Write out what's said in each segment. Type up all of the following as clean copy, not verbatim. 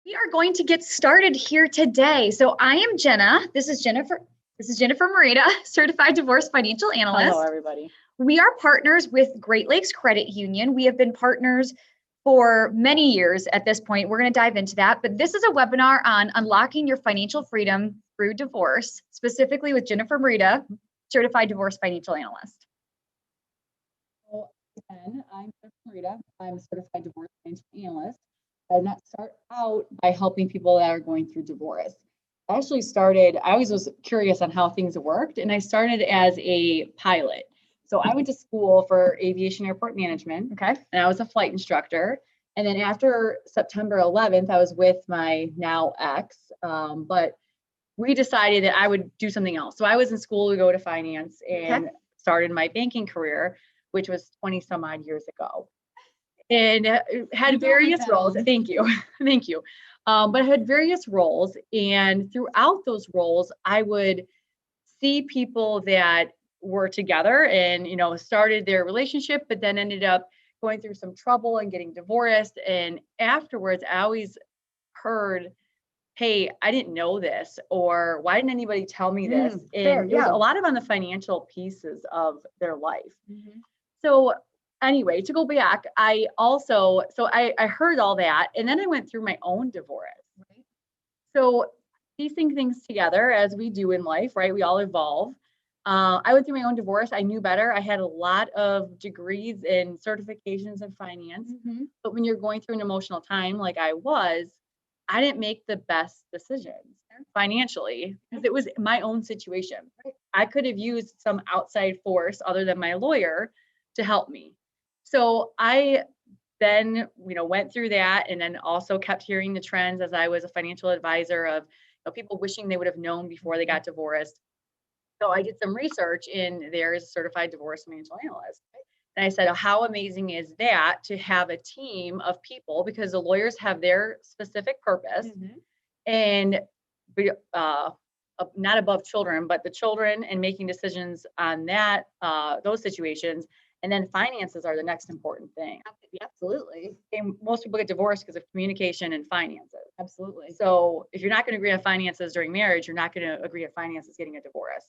We are going to get started here today. So I am Jenna. This is Jennifer. This is Jennifer Merida, Certified Divorce Financial Analyst. Hello, everybody. We are partners with Great Lakes Credit Union. We have been partners for many years at this point. We're going to dive into that. But this is a webinar on unlocking your financial freedom through divorce, specifically with Jennifer Merida, Certified Divorce Financial Analyst. So again, I'm Jennifer Merida. I'm a Certified Divorce Financial Analyst. And that start out by helping people that are going through divorce. I always was curious on how things worked, and I started as a pilot. So I went to school for aviation airport management, Okay. and I was a flight instructor. And then after September 11th, I was with my now ex, but we decided that I would do something else. So I was in school to go to finance and started my banking career, which was 20 some odd years ago. And had various roles. Thank you. Thank you. But I had various roles. And throughout those roles, I would see people that were together and, started their relationship, but then ended up going through some trouble and getting divorced. And afterwards, I always heard, hey, I didn't know this, or why didn't anybody tell me this? And it was a lot of on the financial pieces of their life. Mm-hmm. So anyway, to go back, I heard all that, and then I went through my own divorce. Right. So piecing things together as we do in life, right? We all evolve. I went through my own divorce. I knew better. I had a lot of degrees and certifications in finance, Mm-hmm. but when you're going through an emotional time like I was, I didn't make the best decisions financially because it was my own situation. I could have used some outside force other than my lawyer to help me. So I then, went through that, and then also kept hearing the trends as I was a financial advisor of people wishing they would have known before they got divorced. So I did some research in there as a certified divorce financial analyst. And I said, oh, how amazing is that to have a team of people, because the lawyers have their specific purpose, and not above children, but the children and making decisions on that, those situations. And then finances are the next important thing. Absolutely. And most people get divorced because of communication and finances. Absolutely. So if you're not going to agree on finances during marriage, you're not going to agree on finances getting a divorce.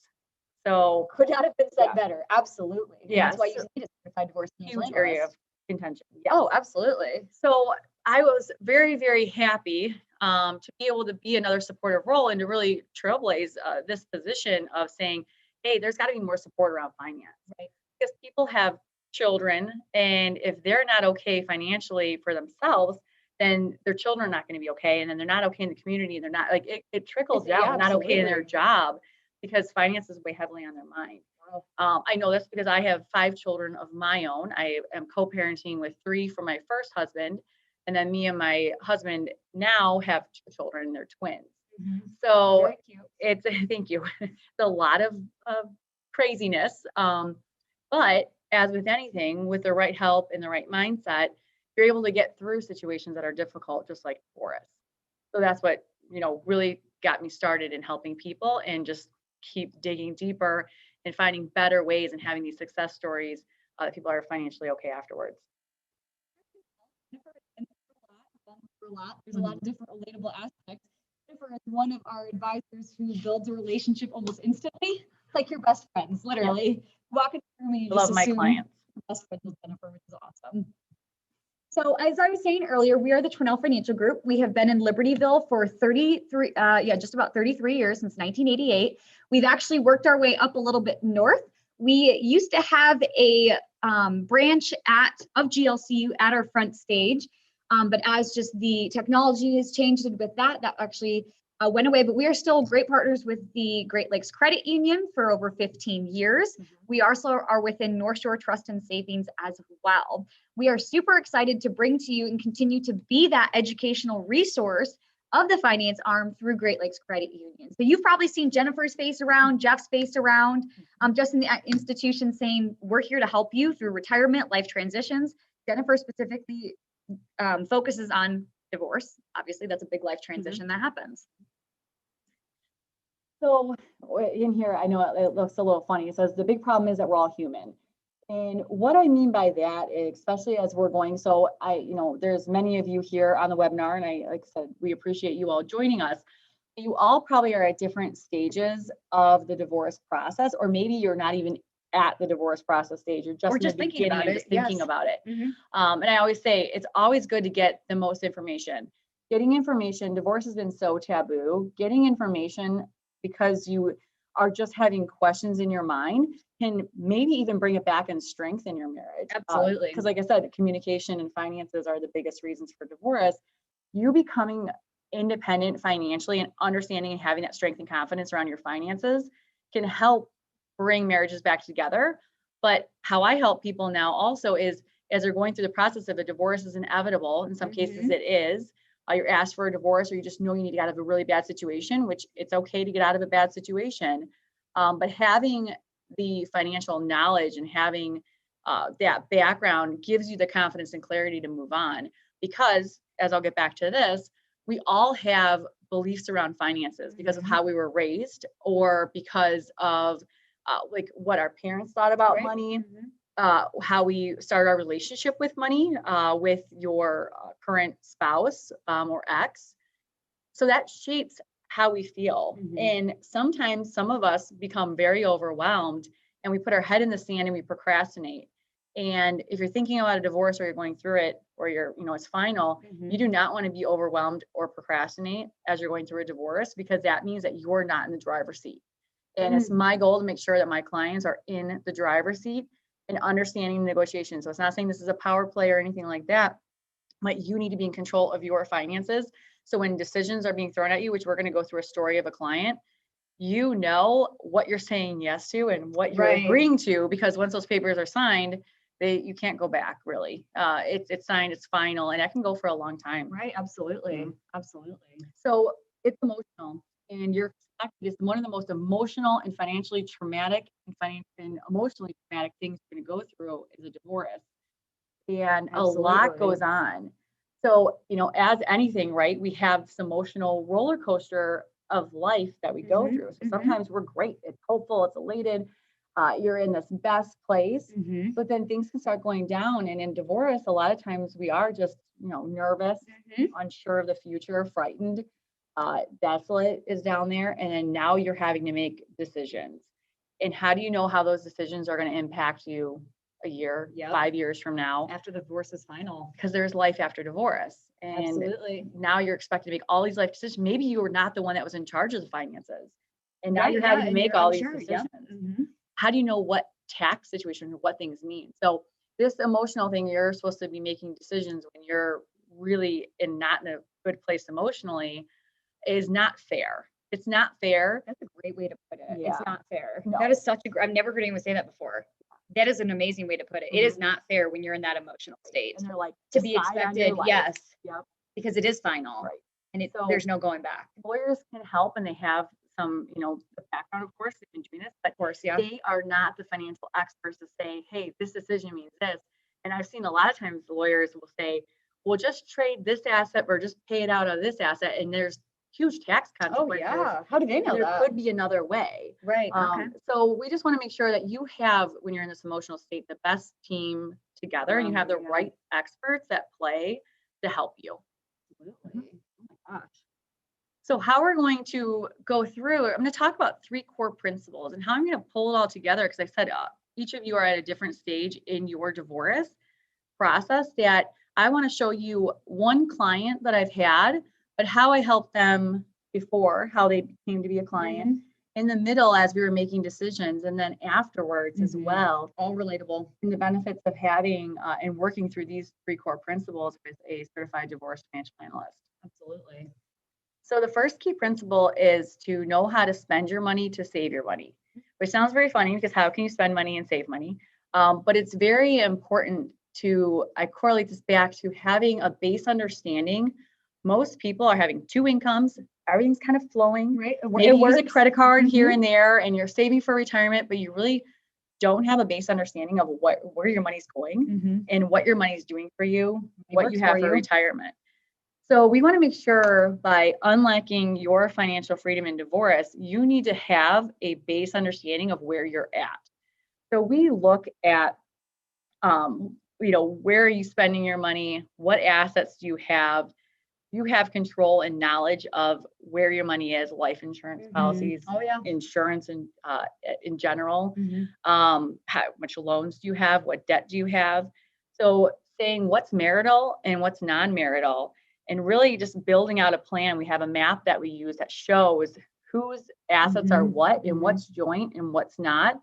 So could not have been said better. Absolutely. Yeah. That's why you need a certified divorce huge area of contention. Yes. Oh, absolutely. So I was very, very happy to be able to be another supportive role and to really trailblaze this position of saying, hey, there's got to be more support around finance. Right. Because people have children, and if they're not okay financially for themselves, then their children are not going to be okay, and then they're not okay in the community, and they're not it trickles down. They're not okay in their job because finance is way heavily on their mind. I know this because I have 5 children of my own. I am co-parenting with 3 from my first husband, and then me and my husband now have 2 children, and they're twins. Mm-hmm. So very cute. It's thank you. It's a lot of craziness. But as with anything, with the right help and the right mindset, you're able to get through situations that are difficult, just like divorce. So that's what, really got me started in helping people and just keep digging deeper and finding better ways and having these success stories that people are financially okay afterwards. There's a lot of different relatable aspects. Jennifer is one of our advisors who builds a relationship almost instantly, like your best friends, literally. Walking through me, I love my clients. Best friends with Jennifer, which is awesome. So as I was saying earlier, we are the Tranel Financial Group. We have been in Libertyville for just about 33 years, since 1988. We've actually worked our way up a little bit north. We used to have a branch of GLCU at our front stage, but as just the technology has changed with that actually went away. But we are still great partners with the Great Lakes Credit Union for over 15 years. Mm-hmm. We also are within North Shore Trust and Savings as well. We are super excited to bring to you and continue to be that educational resource of the finance arm through Great Lakes Credit Union. So you've probably seen Jennifer's face around, Jeff's face around, just in the institution saying, we're here to help you through retirement, life transitions. Jennifer specifically focuses on divorce. Obviously, that's a big life transition that happens. So in here, I know it looks a little funny. It says the big problem is that we're all human. And what I mean by that, especially as we're going, so there's many of you here on the webinar, and like I said, we appreciate you all joining us. You all probably are at different stages of the divorce process, or maybe you're not even at the divorce process stage. You're just, thinking about it. just thinking about it. Mhm. And I always say it's always good to get the most information. Getting information, divorce has been so taboo. Getting information because you are just having questions in your mind can maybe even bring it back and strengthen your marriage. Absolutely. Because like I said, communication and finances are the biggest reasons for divorce. You becoming independent financially and understanding and having that strength and confidence around your finances can help bring marriages back together. But how I help people now also is, as they're going through the process of a divorce is inevitable. In some cases it is. You're asked for a divorce, or you just know you need to get out of a really bad situation, which it's okay to get out of a bad situation. But having the financial knowledge and having that background gives you the confidence and clarity to move on. Because, as I'll get back to this, we all have beliefs around finances because of how we were raised, or because of like what our parents thought about money, how we started our relationship with money with your current spouse or ex. So that shapes how we feel. And sometimes some of us become very overwhelmed and we put our head in the sand and we procrastinate. And if you're thinking about a divorce, or you're going through it, or it's final, you do not want to be overwhelmed or procrastinate as you're going through a divorce, because that means that you're not in the driver's seat. And it's my goal to make sure that my clients are in the driver's seat and understanding negotiations. So it's not saying this is a power play or anything like that, but you need to be in control of your finances. So when decisions are being thrown at you, which we're going to go through a story of a client, you know what you're saying yes to and what you're agreeing to, because once those papers are signed, you can't go back, really. It's signed, it's final, and that can go for a long time. Right, absolutely. Absolutely. So it's emotional, and you're is one of the most emotional and financially traumatic and emotionally traumatic things you're going to go through is a divorce. And a lot goes on. So, as anything, right, we have this emotional roller coaster of life that we go through. So sometimes we're great, it's hopeful, it's elated, you're in this best place, but then things can start going down. And in divorce, a lot of times we are just, nervous, unsure of the future, frightened. Desolate is down there. And then now you're having to make decisions. And how do you know how those decisions are going to impact you a year, 5 years from now? After the divorce is final. Because there's life after divorce. And now you're expected to make all these life decisions. Maybe you were not the one that was in charge of the finances. And now you're having to make all these decisions. How do you know what tax situation, what things mean? So this emotional thing, you're supposed to be making decisions when you're really not in a good place emotionally, is not fair. It's not fair. That's a great way to put it. Yeah. It's not fair. No. That is I've never heard anyone say that before. That is an amazing way to put it. It is not fair when you're in that emotional state. And they're like, To be expected, yes. Yep. Because it is final. Right. And there's no going back. Lawyers can help, and they have some, the background, of course, they can do this, but Of course, they are not the financial experts to say, hey, this decision means this. And I've seen a lot of times the lawyers will say, well, just trade this asset or just pay it out of this asset. And there's huge tax consequences. Oh, yeah. How do they know there that? could be another way. Right. Okay. So we just want to make sure that you have, when you're in this emotional state, the best team together, and you have the right experts at play to help you. Absolutely. Oh my gosh. So how we're going to go through, I'm going to talk about 3 core principles and how I'm going to pull it all together. Because I said each of you are at a different stage in your divorce process, that I want to show you one client that I've had, but how I helped them before, how they came to be a client, in the middle as we were making decisions, and then afterwards as well. All relatable. And the benefits of having and working through these 3 core principles with a certified divorce financial analyst. Absolutely. So the first key principle is to know how to spend your money to save your money, which sounds very funny because how can you spend money and save money? But it's very important I correlate this back to having a base understanding. Most people are having 2 incomes. Everything's kind of flowing. Right. Maybe you use a credit card here and there, and you're saving for retirement, but you really don't have a base understanding of where your money's going and what your money's doing for you, what you have for retirement. So we want to make sure by unlocking your financial freedom in divorce, you need to have a base understanding of where you're at. So we look at Where are you spending your money? What assets do you have? You have control and knowledge of where your money is, life insurance policies, Oh yeah. insurance in general. Mhm. How much loans do you have? What debt do you have? So saying what's marital and what's non-marital, and really just building out a plan. We have a map that we use that shows whose assets are what and what's joint and what's not.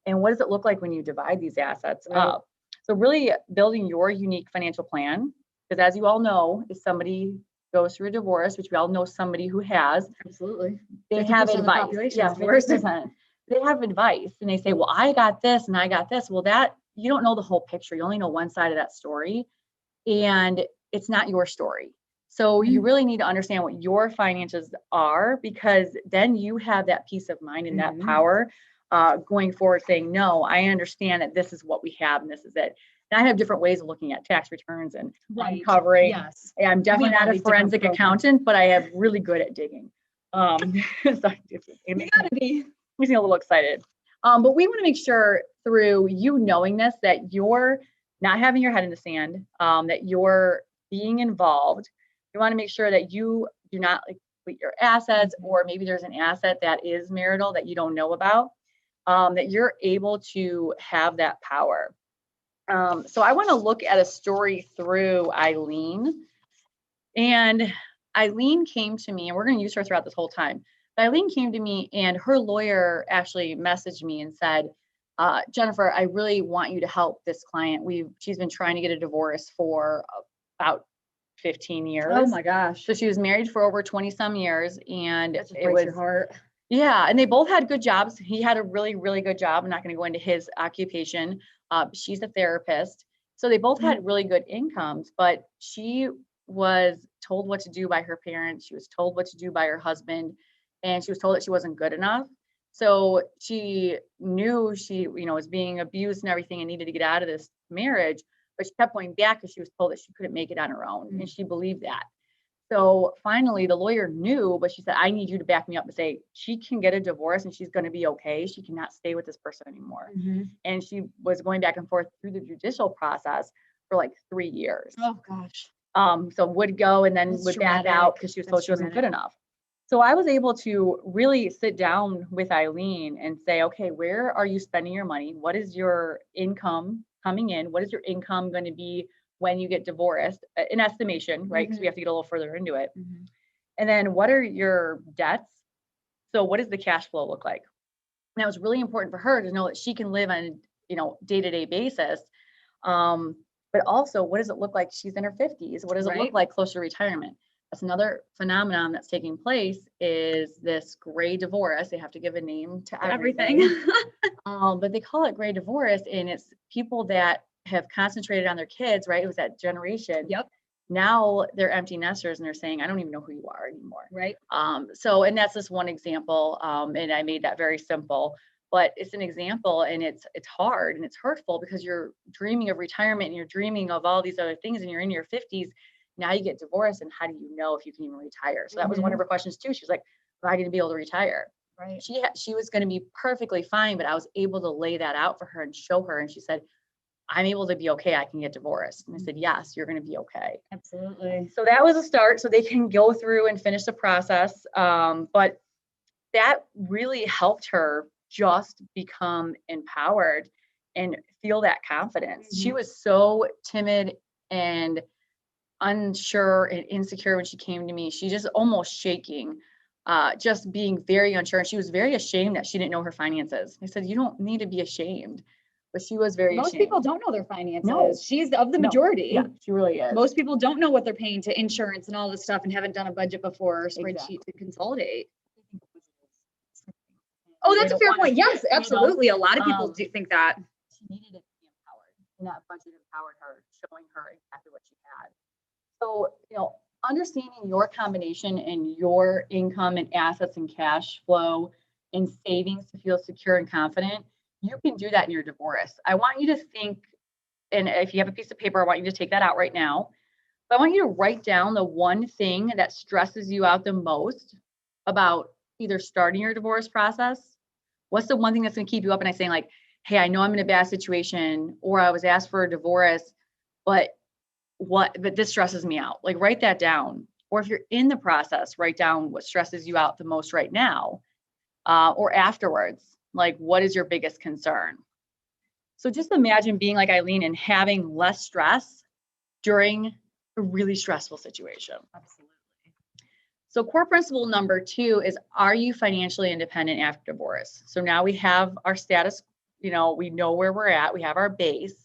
And what does it look like when you divide these assets up? So really building your unique financial plan, because as you all know, if somebody goes through a divorce, which we all know somebody who has, Absolutely. they have 50% of the advice. population Yeah, is divorced. 50%. They have advice and they say, well, I got this and I got this. Well, that you don't know the whole picture. You only know one side of that story, and it's not your story. So you really need to understand what your finances are, because then you have that peace of mind and that power going forward, saying, no, I understand that this is what we have and this is it. And I have different ways of looking at tax returns and uncovering. Yes. I'm definitely not a forensic accountant, but I am really good at digging. So it makes me a little excited. But we want to make sure through you knowing this, that you're not having your head in the sand, that you're being involved. You want to make sure that you do not deplete your assets, or maybe there's an asset that is marital that you don't know about, that you're able to have that power. So I want to look at a story through Eileen. And Eileen came to me, and we're going to use her throughout this whole time. But Eileen came to me, and her lawyer actually messaged me and said, Jennifer, I really want you to help this client. She's been trying to get a divorce for about 15 years. Oh my gosh. So she was married for over 20 some years, and That just breaks your heart. Yeah, and they both had good jobs. He had a really, really good job. I'm not going to go into his occupation. She's a therapist. So they both had really good incomes, but she was told what to do by her parents. She was told what to do by her husband, and she was told that she wasn't good enough. So she knew she, was being abused and everything and needed to get out of this marriage, but she kept going back because she was told that she couldn't make it on her own, and she believed that. So finally, the lawyer knew, but she said, I need you to back me up and say, she can get a divorce and she's going to be okay. She cannot stay with this person anymore. And she was going back and forth through the judicial process for like 3 years. Oh gosh. So would go and then would back out because she was told she wasn't good enough. So I was able to really sit down with Eileen and say, okay, where are you spending your money? What is your income coming in? What is your income going to be when you get divorced? An estimation, right? Because we have to get a little further into it. And then what are your debts? So what does the cash flow look like? And that was really important for her to know that she can live on, day-to-day basis. But also, what does it look like she's in her 50s? What does it look like close to retirement? That's another phenomenon that's taking place, is this gray divorce. They have to give a name to everything. But they call it gray divorce, and it's people that have concentrated on their kids, right? It was that generation. Yep. Now they're empty nesters and they're saying, I don't even know who you are anymore. Right. And that's just one example. And I made that very simple, but it's an example, and it's hard and it's hurtful because you're dreaming of retirement and you're dreaming of all these other things, and you're in your 50s. Now you get divorced, and how do you know if you can even retire? So that was one of her questions too. She was like, am I going to be able to retire? Right. She was going to be perfectly fine, but I was able to lay that out for her and show her. And she said, I'm able to be okay. I can get divorced. And I said, yes, you're going to be okay. Absolutely. So that was a start. So they can go through and finish the process. But that really helped her just become empowered and feel that confidence. She was so timid and unsure and insecure when she came to me. She just almost shaking, just being very unsure. And she was very ashamed that she didn't know her finances. I said, you don't need to be ashamed. But she was very Most ashamed. people don't know their finances. No. She's of the majority. Yeah, she really is. Most people don't know what they're paying to insurance and all this stuff and haven't done a budget before or spreadsheet to consolidate. Oh, that's a fair point. Yes, absolutely. A lot of people do think that. She needed it to be empowered, and that budget empowered her, showing her exactly what she had. So, understanding your combination and your income and assets and cash flow and savings to feel secure and confident, you can do that in your divorce. I want you to think, and if you have a piece of paper, I want you to take that out right now. But I want you to write down the one thing that stresses you out the most about either starting your divorce process. What's the one thing that's going to keep you up at night saying, like, hey, I know I'm in a bad situation, or I was asked for a divorce, but this stresses me out. Like, write that down. Or if you're in the process, write down what stresses you out the most right now, or afterwards, like, what is your biggest concern? So just imagine being like Eileen and having less stress during a really stressful situation. Absolutely. So core principle number 2 is, are you financially independent after divorce? So now we have our status, we know where we're at, we have our base,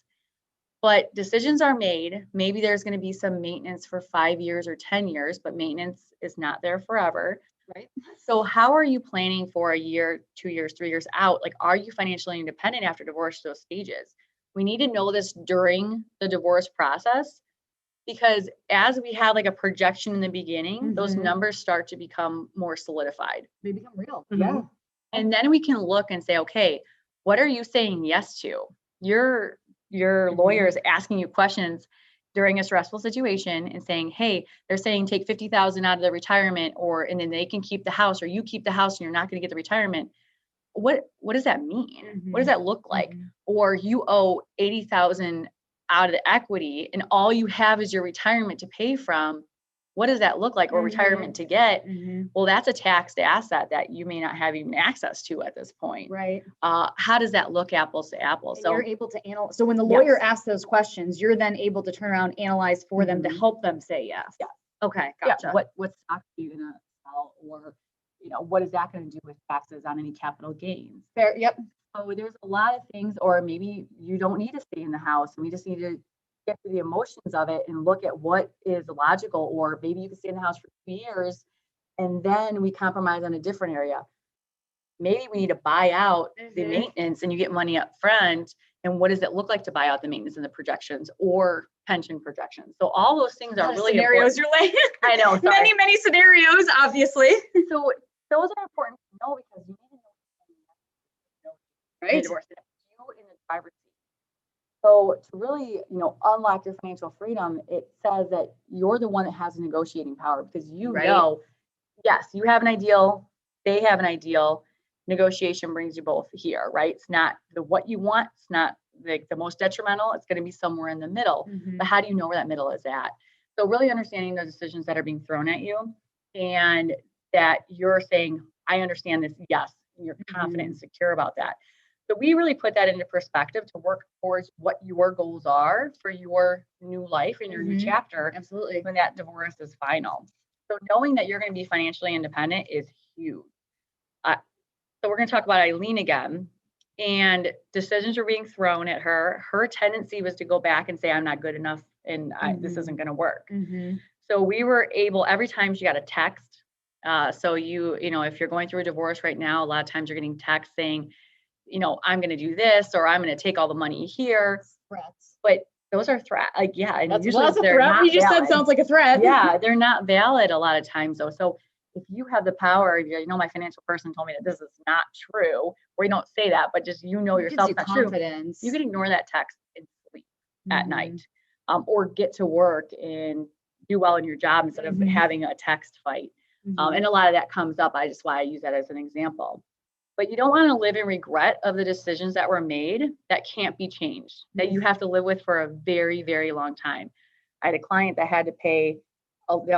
but decisions are made. Maybe there's going to be some maintenance for 5 years or 10 years, but maintenance is not there forever. Right. So how are you planning for a year, 2 years, 3 years out? Like, are you financially independent after divorce, those stages? We need to know this during the divorce process, because as we have like a projection in the beginning, those numbers start to become more solidified. They become real. Yeah. And then we can look and say, okay, what are you saying yes to? Your lawyer is asking you questions during a stressful situation and saying, hey, they're saying take 50,000 out of the retirement, and then they can keep the house, or you keep the house and you're not going to get the retirement. What does that mean? What does that look like? Or you owe 80,000 out of the equity and all you have is your retirement to pay from. What does that look like? Or retirement to get? Well, that's a taxed asset that you may not have even access to at this point. Right. How does that look apples to apples? And you're able to analyze. So when the lawyer asks those questions, you're then able to turn around, analyze for them to help them say yes. Yeah. Okay. Gotcha. Yeah. What stock are you going to sell? Or, what is that going to do with taxes on any capital gains? Fair. Yep. So there's a lot of things, or maybe you don't need to stay in the house and we just need to get through the emotions of it and look at what is logical. Or maybe you can stay in the house for 2 years and then we compromise on a different area. Maybe we need to buy out the maintenance and you get money up front. And what does it look like to buy out the maintenance and the projections or pension projections? So all those things are really scenarios important. You're like, I know. Sorry. many scenarios, obviously. So those are important to know, because you need to know. Right. You in the driver's seat. So to really, unlock your financial freedom, it says that you're the one that has the negotiating power, because know, yes, you have an ideal, they have an ideal. Negotiation brings you both here, right? It's not what you want. It's not the most detrimental. It's going to be somewhere in the middle. But how do you know where that middle is at? So really understanding the decisions that are being thrown at you, and that you're saying, I understand this. Yes. And you're confident and secure about that. So we really put that into perspective to work towards what your goals are for your new life and your new chapter. Absolutely. When that divorce is final. So knowing that you're going to be financially independent is huge. So we're going to talk about Eileen again, and decisions are being thrown at her. Her tendency was to go back and say, I'm not good enough and this isn't going to work. So we were able, every time she got a text. So if you're going through a divorce right now, a lot of times you're getting texts saying, I'm going to do this, or I'm going to take all the money here. Threats. But those are threats. And that's usually a threat. You just said sounds like a threat. Yeah, they're not valid a lot of times though. So if you have the power, my financial person told me that this is not true, or you don't say that, but just yourself not confidence. True. You can ignore that text and sleep at night, or get to work and do well in your job instead of having a text fight. And a lot of that comes up. Why I use that as an example. But you don't want to live in regret of the decisions that were made that can't be changed, that you have to live with for a very, very long time. I had a client that had to pay,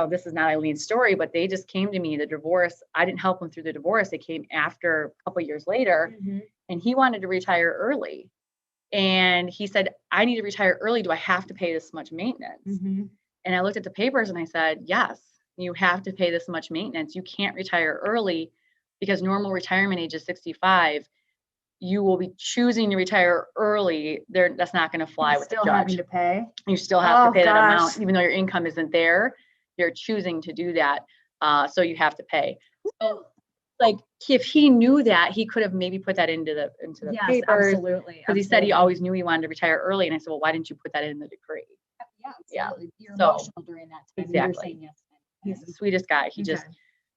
this is not Eileen's story, but they just came to me, the divorce. I didn't help them through the divorce. They came after a couple of years later, and he wanted to retire early. And he said, I need to retire early. Do I have to pay this much maintenance? And I looked at the papers and I said, yes, you have to pay this much maintenance. You can't retire early, because normal retirement age is 65. You will be choosing to retire early. That's not going to fly with the judge. Having to pay. You still have to pay that amount, even though your income isn't there. You're choosing to do that, so you have to pay. So, if he knew that, he could have maybe put that into the papers. Absolutely. Because he said he always knew he wanted to retire early, and I said, well, why didn't you put that in the decree? Yeah, absolutely. You're emotional during that time. Exactly. You're saying yes. He's the sweetest guy. He just.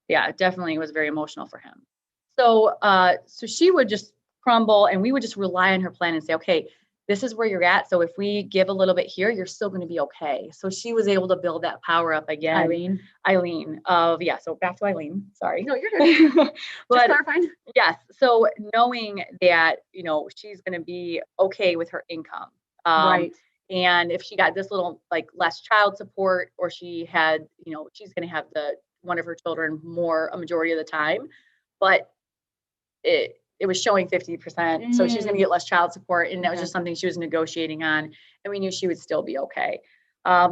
Yeah, definitely was very emotional for him. So, so she would just crumble, and we would just rely on her plan and say, okay, this is where you're at. So if we give a little bit here, you're still going to be okay. So she was able to build that power up again. Eileen so back to Eileen, sorry. No, you're good. But Just clarifying. yes. So knowing that, she's going to be okay with her income. Right. And if she got this little like less child support, or she had, she's going to have one of her children a majority of the time, but it was showing 50%. So she's going to get less child support. And that was just something she was negotiating on. And we knew she would still be okay.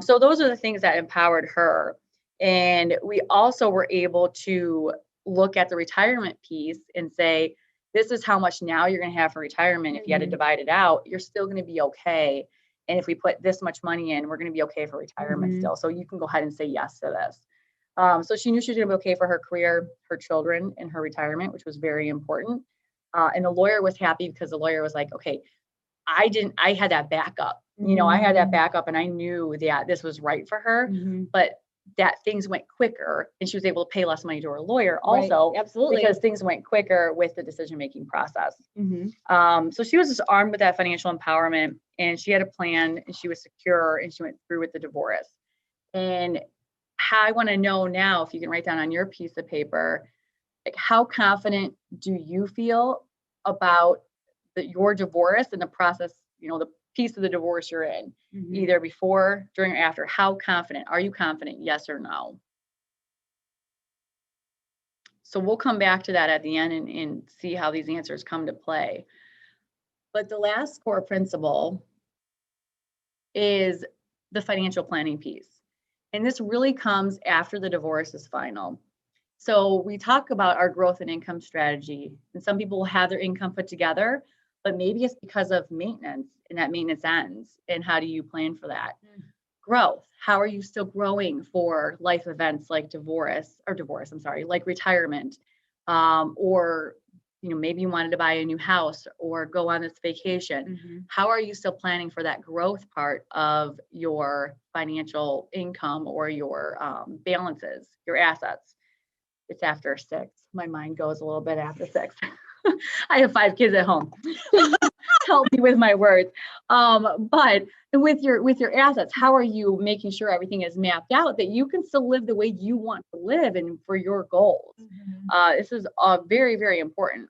So those are the things that empowered her. And we also were able to look at the retirement piece and say, this is how much now you're going to have for retirement. If you had to divide it out, you're still going to be okay. And if we put this much money in, we're going to be okay for retirement still. So you can go ahead and say yes to this. So she knew she was going to be okay for her career, her children, and her retirement, which was very important. And the lawyer was happy because the lawyer was like, okay, I had that backup. I had that backup, and I knew that this was right for her, but that things went quicker, and she was able to pay less money to her lawyer also. Right. Absolutely. Because things went quicker with the decision-making process. So she was just armed with that financial empowerment, and she had a plan, and she was secure, and she went through with the divorce. And how I want to know now, if you can write down on your piece of paper, like, how confident do you feel about your divorce and the process, the piece of the divorce you're in, either before, during, or after? How confident? Are you confident? Yes or no? So we'll come back to that at the end and see how these answers come to play. But the last core principle is the financial planning piece. And this really comes after the divorce is final. So we talk about our growth and income strategy, and some people will have their income put together, but maybe it's because of maintenance, and that maintenance ends. And how do you plan for that? Growth. How are you still growing for life events like like retirement, or maybe you wanted to buy a new house or go on this vacation. How are you still planning for that growth part of your financial income or your balances, your assets? It's after 6. My mind goes a little bit after 6. I have 5 kids at home. Help me with my words. But with your assets, how are you making sure everything is mapped out that you can still live the way you want to live and for your goals? This is very, very important.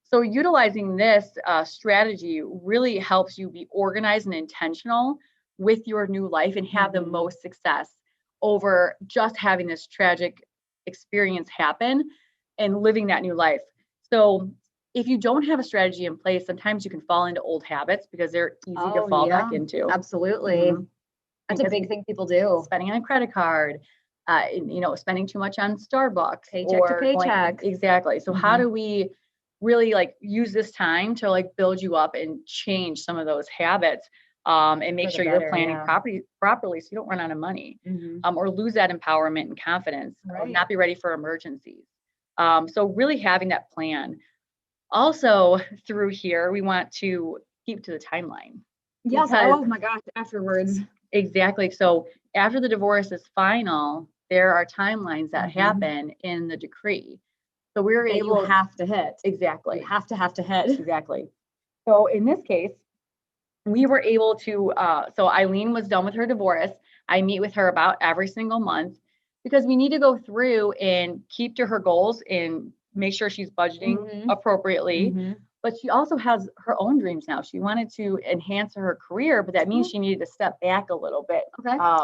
So utilizing this strategy really helps you be organized and intentional with your new life and have the most success over just having this tragic experience happen and living that new life. So if you don't have a strategy in place, sometimes you can fall into old habits because they're easy to fall back into. Absolutely. That's a big thing people do. Spending on a credit card, spending too much on Starbucks. Paycheck to paycheck. Exactly. So how do we really use this time to build you up and change some of those habits, and make sure you're planning properly so you don't run out of money, or lose that empowerment and confidence, or not be ready for emergencies. So really having that plan. Also, through here, we want to keep to the timeline. Yes. Oh my gosh. Afterwards. Exactly. So after the divorce is final, there are timelines that happen in the decree. So we were able. You have to hit. Exactly. You have to hit. Exactly. So in this case, we were able to. So Eileen was done with her divorce. I meet with her about every single month because we need to go through and keep to her goals and make sure she's budgeting appropriately. But she also has her own dreams now. She wanted to enhance her career, but that means she needed to step back a little bit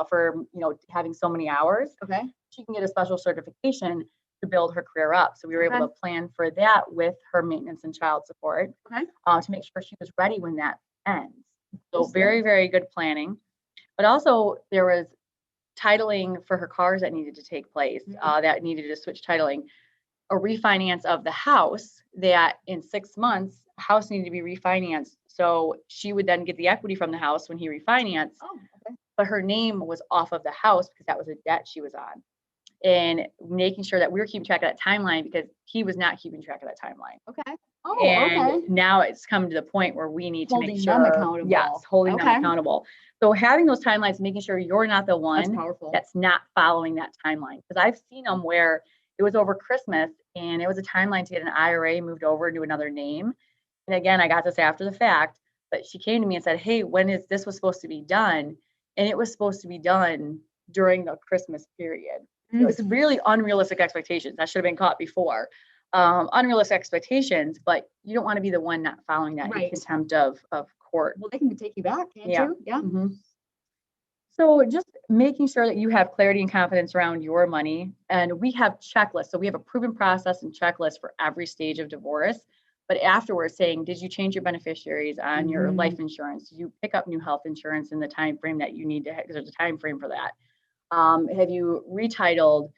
for having so many hours. She can get a special certification to build her career up. So we were able to plan for that with her maintenance and child support to make sure she was ready when that ends. So very, very good planning. But also there was titling for her cars that needed to take place, that needed to switch titling. A refinance of the house that in 6 months, the house needed to be refinanced. So she would then get the equity from the house when he refinanced. But her name was off of the house because that was a debt she was on. And making sure that we were keeping track of that timeline because he was not keeping track of that timeline. Now it's come to the point where we need to make sure. Holding them accountable. Yes, holding them accountable. So having those timelines, making sure you're not the one that's not following that timeline. Because I've seen them where it was over Christmas and it was a timeline to get an IRA moved over to another name. And again, I got this after the fact, But she came to me and said, hey, when is this was supposed to be done? And it was supposed to be done during the Christmas period. It was really unrealistic expectations. I should have been caught before. Unrealistic expectations, but you don't want to be the one not following that in contempt of court. Well, they can take you back, can't you? Yeah. So just making sure that you have clarity and confidence around your money. And we have checklists. So we have a proven process and checklist for every stage of divorce. But afterwards saying, did you change your beneficiaries on your life insurance? Did you pick up new health insurance in the time frame that you need to have? Because there's a time frame for that. Have you retitled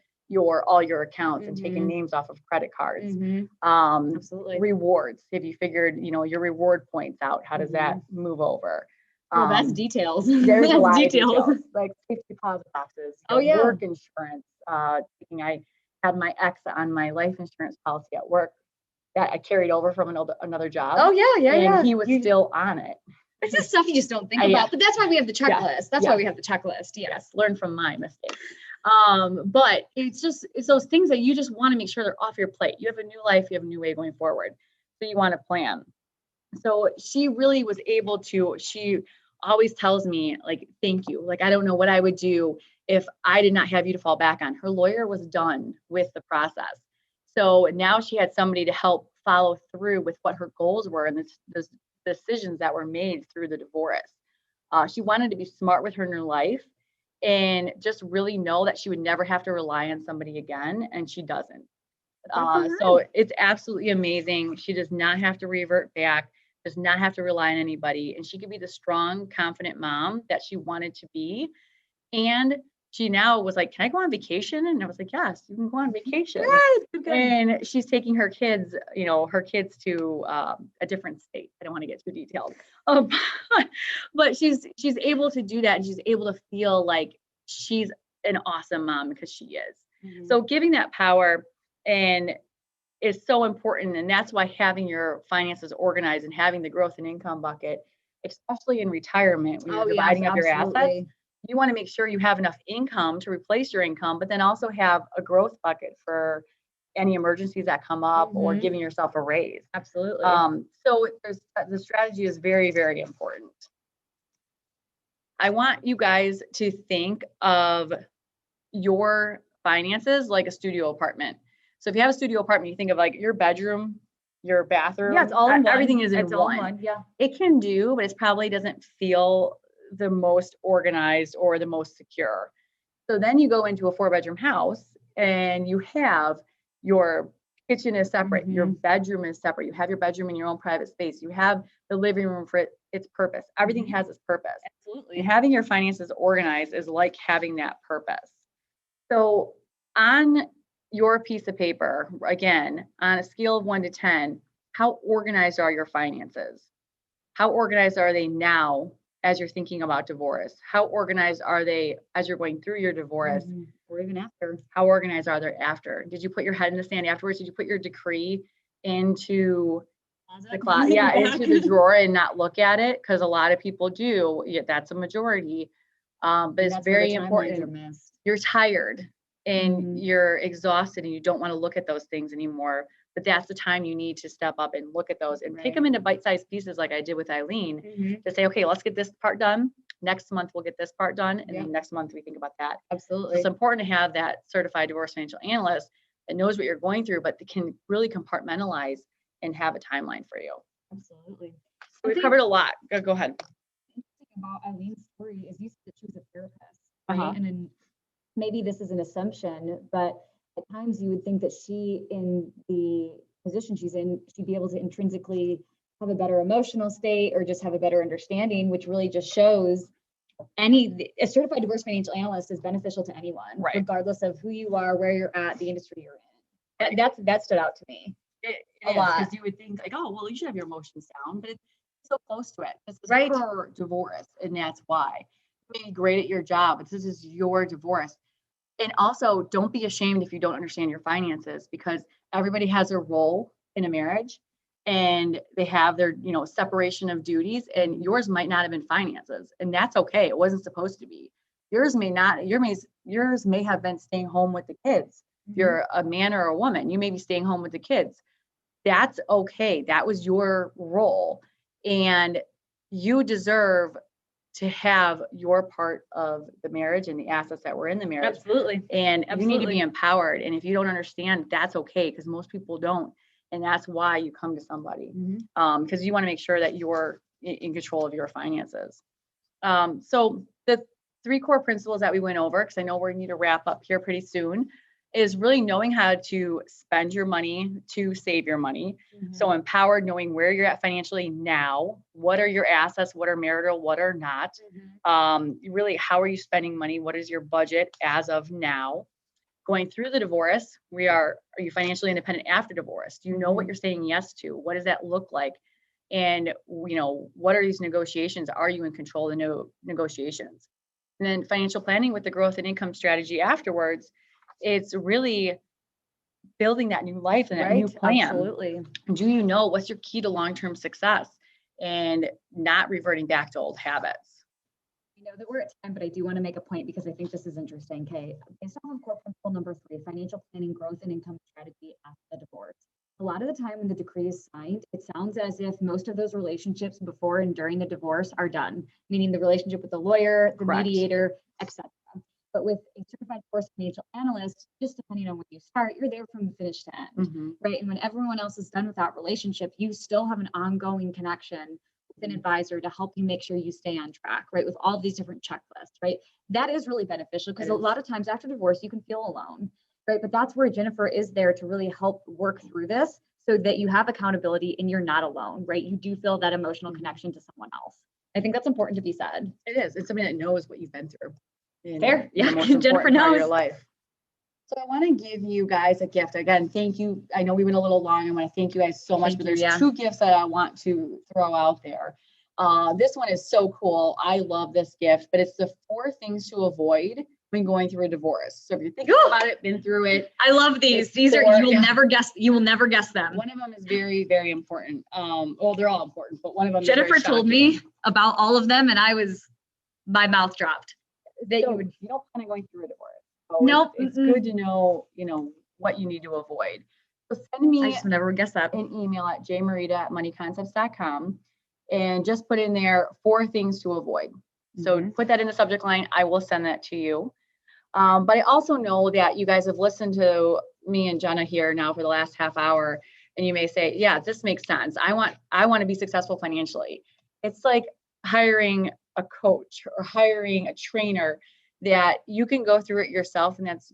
all your accounts and taken names off of credit cards? Absolutely. Rewards. Have you figured, your reward points out? How does that move over? Well, that's details. There's a That's lot details. of details, like safety deposit boxes, work insurance. I had my ex on my life insurance policy at work that I carried over from another job. Oh yeah. And he was still on it. It's just stuff you just don't think about, but that's why we have the checklist. That's why we have the checklist. Yes. Learn from my mistakes. But it's those things that you just want to make sure they're off your plate. You have a new life, you have a new way going forward. So you want to plan. So she really was able to, she always tells me, like, thank you. Like, I don't know what I would do if I did not have you to fall back on. Her lawyer was done with the process. So now she had somebody to help follow through with what her goals were and the decisions that were made through the divorce. She wanted to be smart with her new life and just really know that she would never have to rely on somebody again. And she doesn't. So it's absolutely amazing. She does not have to revert back, does not have to rely on anybody. And she could be the strong, confident mom that she wanted to be. And she now was like, can I go on vacation? And I was like, yes, you can go on vacation. And she's taking her kids, to a different state. I don't want to get too detailed. But she's able to do that. And she's able to feel like she's an awesome mom because she is. So giving that power and is so important. And that's why having your finances organized and having the growth and income bucket, especially in retirement, when you're dividing up your assets, you want to make sure you have enough income to replace your income, but then also have a growth bucket for any emergencies that come up or giving yourself a raise. Absolutely. So the strategy is very, very important. I want you guys to think of your finances like a studio apartment. So if you have a studio apartment, you think of like your bedroom, your bathroom. Yeah, it's all in one. Everything is in It's all one. in one. Yeah. It can do, but it probably doesn't feel the most organized or the most secure. So then you go into a 4-bedroom house and you have your kitchen is separate, your bedroom is separate, you have your bedroom in your own private space, you have the living room for its purpose. Everything has its purpose. Absolutely. And having your finances organized is like having that purpose. So on your piece of paper, again, on a scale of 1 to 10, how organized are your finances? How organized are they now as you're thinking about divorce? How organized are they as you're going through your divorce? Or even after? How organized are they after? Did you put your head in the sand afterwards? Did you put your decree into the closet? Yeah, into the drawer and not look at it? Because a lot of people do. Yeah, that's a majority. But it's very important. You're tired and you're exhausted and you don't want to look at those things anymore. But that's the time you need to step up and look at those and pick them into bite-sized pieces like I did with Eileen to say, okay, let's get this part done. Next month, we'll get this part done. And then next month we think about that. Absolutely. So it's important to have that certified divorce financial analyst that knows what you're going through, but can really compartmentalize and have a timeline for you. Absolutely. So we've covered a lot. Go ahead. About Eileen's story is you said that she was a therapist, right? And then maybe this is an assumption, but at times you would think that she, in the position she's in, she'd be able to intrinsically have a better emotional state or just have a better understanding, which really just shows a certified divorce financial analyst is beneficial to anyone, regardless of who you are, where you're at, the industry you're in. That stood out to me. A lot. Because you would think like, oh, well, you should have your emotions down, but it's so close to it. This is her divorce, and that's why. You may be great at your job, but this is your divorce. And also, don't be ashamed if you don't understand your finances, because everybody has a role in a marriage and they have their, separation of duties, and yours might not have been finances, and that's okay. It wasn't supposed to be. Yours may not, yours may have been staying home with the kids. If you're a man or a woman, you may be staying home with the kids. That's okay. That was your role. And you deserve to have your part of the marriage and the assets that were in the marriage. Absolutely. And you need to Absolutely. be empowered. And if you don't understand, that's okay, because most people don't. And that's why you come to somebody, because you want to make sure that you're in control of your finances. So the 3 core principles that we went over, because I know we need to wrap up here pretty soon, is really knowing how to spend your money to save your money. So empowered, knowing where you're at financially now, what are your assets, what are marital, what are not. Really, how are you spending money? What is your budget as of now? Going through the divorce, are you financially independent after divorce? Do you know what you're saying yes to? What does that look like? And, what are these negotiations? Are you in control of the negotiations? And then financial planning with the growth and income strategy afterwards, it's really building that new life and that new plan. Absolutely. Do you know what's your key to long-term success and not reverting back to old habits? I know that we're at time, but I do want to make a point because I think this is interesting. Okay. Based on core principle number 3, financial planning, growth and income strategy after the divorce. A lot of the time when the decree is signed, it sounds as if most of those relationships before and during the divorce are done, meaning the relationship with the lawyer, the Correct. mediator, etc. But with a certified divorce financial analyst, just depending on when you start, you're there from finish to end, right? And when everyone else is done with that relationship, you still have an ongoing connection with an advisor to help you make sure you stay on track, right? With all these different checklists, right? That is really beneficial because a lot of times after divorce, you can feel alone, right? But that's where Jennifer is there to really help work through this so that you have accountability and you're not alone, right? You do feel that emotional connection to someone else. I think that's important to be said. It is. It's somebody that knows what you've been through. Fair. Yeah. Jennifer knows your life. So I want to give you guys a gift. Again, thank you. I know we went a little long. I want to thank you guys so much, but there's 2 gifts that I want to throw out there. This one is so cool. I love this gift, but it's the 4 things to avoid when going through a divorce. So if you're thinking about it, been through it. I love these. These are, you will never guess them. One of them is very, very important. Well, they're all important, but one of them Jennifer is told me about all of them and my mouth dropped. That you don't plan on going through a divorce. So nope. It's good to know, what you need to avoid. So send me I just never would guess that. an email at jmerida@moneyconcepts.com and just put in there 4 things to avoid. So put that in the subject line. I will send that to you. But I also know that you guys have listened to me and Jenna here now for the last half hour, and you may say, yeah, this makes sense. I want to be successful financially. It's like hiring a coach or hiring a trainer that you can go through it yourself, and that's,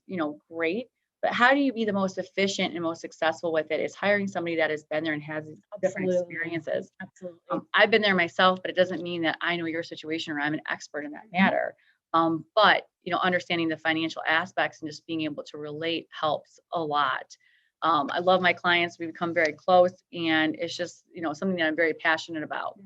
great. But how do you be the most efficient and most successful with it? Is hiring somebody that has been there and has different experiences. Absolutely. I've been there myself, but it doesn't mean that I know your situation or I'm an expert in that matter. But understanding the financial aspects and just being able to relate helps a lot. I love my clients. We become very close, and it's just, something that I'm very passionate about.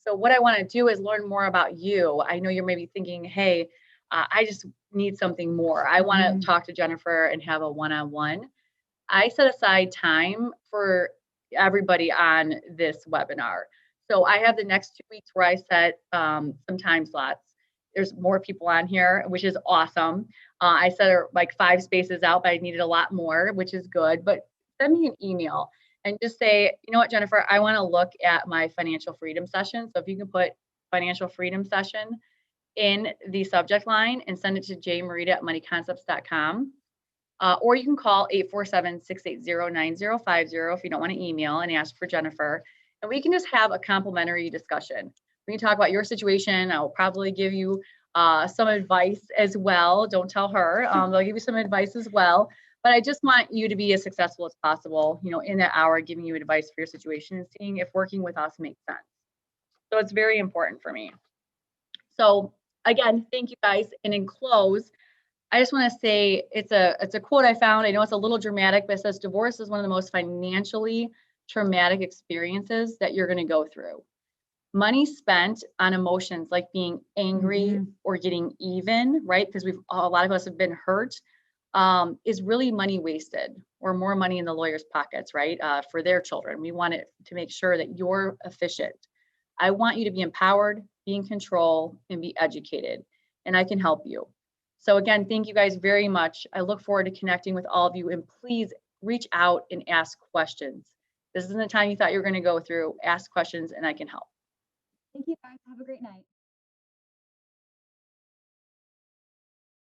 So what I want to do is learn more about you. I know you're maybe thinking, hey, I just need something more. I want to talk to Jennifer and have a one-on-one. I set aside time for everybody on this webinar. So I have the next 2 weeks where I set some time slots. There's more people on here, which is awesome. I set like 5 spaces out, but I needed a lot more, which is good. But send me an email and just say, you know what, Jennifer, I want to look at my financial freedom session. So if you can put financial freedom session in the subject line and send it to jmerida@moneyconcepts.com. Or you can call 847-680-9050 if you don't want to email and ask for Jennifer. And we can just have a complimentary discussion. We can talk about your situation. I'll probably give you some advice as well. Don't tell her. They'll give you some advice as well. But I just want you to be as successful as possible, in that hour, giving you advice for your situation and seeing if working with us makes sense. So it's very important for me. So again, thank you guys. And in close, I just want to say it's a quote I found. I know it's a little dramatic, but it says divorce is one of the most financially traumatic experiences that you're going to go through. Money spent on emotions like being angry or getting even, right? Because a lot of us have been hurt, is really money wasted, or more money in the lawyer's pockets, right? For their children. We want it to make sure that you're efficient. I want you to be empowered, be in control, and be educated, and I can help you. So again, thank you guys very much. I look forward to connecting with all of you, and please reach out and ask questions. This isn't the time you thought you were going to go through. Ask questions and I can help. Thank you guys. Have a great night.